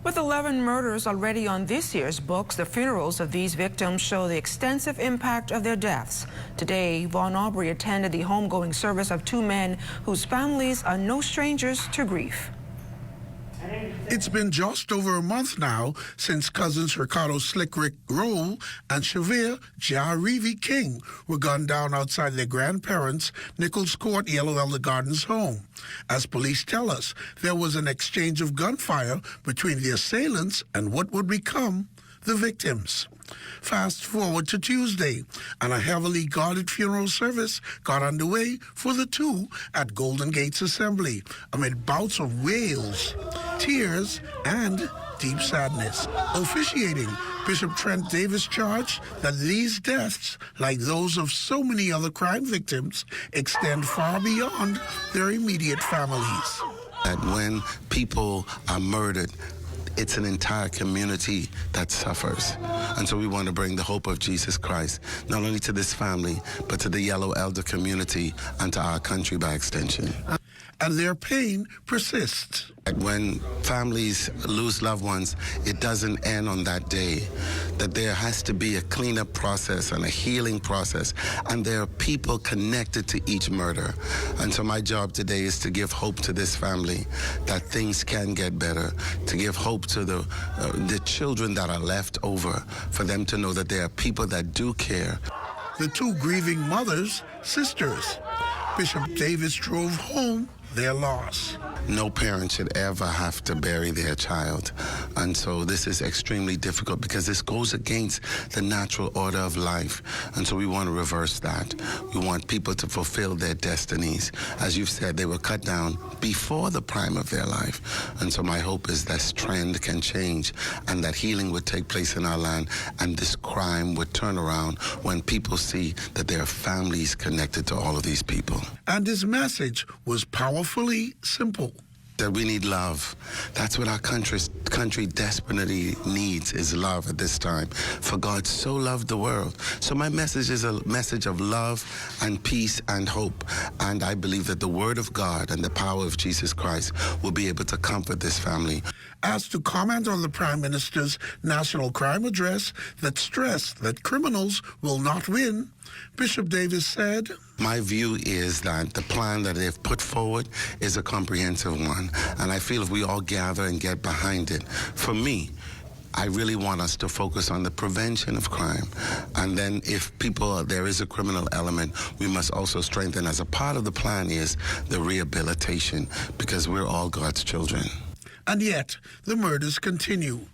With 11 murders already on this year's books, the funerals of these victims show the extensive impact of their deaths. Today, Vaughn Aubrey attended the homegoing service of two men whose families are no strangers to grief. It's been just over a month now since cousins Ricardo Slick Rick Rolle and Chaveeve King were gunned down outside their grandparents' Nichols Court Yellow Elder Gardens home. As police tell us, there was an exchange of gunfire between the assailants and what would become the victims. Fast forward to Tuesday, and a heavily guarded funeral service got underway for the two at Golden Gates Assembly amid bouts of wails, tears, and deep sadness. Officiating, Bishop Trent Davis charged that these deaths, like those of so many other crime victims, extend far beyond their immediate families. That when people are murdered, it's an entire community that suffers. And so we want to bring the hope of Jesus Christ, not only to this family, but to the Yellow Elder community and to our country by extension. And their pain persists. When families lose loved ones, it doesn't end on that day. That there has to be a cleanup process and a healing process, and there are people connected to each murder. And so my job today is to give hope to this family that things can get better, to give hope to the children that are left over, for them to know that there are people that do care. The two grieving mothers, sisters. Bishop Davis drove home their loss. No parent should ever have to bury their child. And so this is extremely difficult because this goes against the natural order of life. And so we want to reverse that. We want people to fulfill their destinies. As you've said, they were cut down before the prime of their life. And so my hope is this trend can change and that healing would take place in our land and this crime would turn around when people see that there are families connected to all of these people. And his message was powerfully simple. That we need love. That's what our country desperately needs, is love at this time. For God so loved the world. So my message is a message of love and peace and hope. And I believe that the word of God and the power of Jesus Christ will be able to comfort this family. Asked to comment on the Prime Minister's National Crime Address that stressed that criminals will not win, Bishop Davis said, "My view is that the plan that they've put forward is a comprehensive one, and I feel if we all gather and get behind it, for me, I really want us to focus on the prevention of crime. And then if there is a criminal element, we must also strengthen, as a part of the plan is the rehabilitation, because we're all God's children." And yet, the murders continue.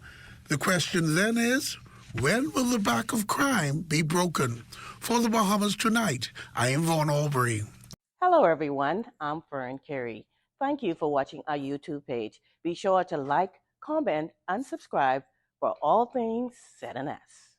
The question then is, when will the back of crime be broken? For the Bahamas Tonight, I am Vaughn Aubrey. Hello, everyone. I'm Fern Carey. Thank you for watching our YouTube page. Be sure to like, comment, and subscribe for all things 7S.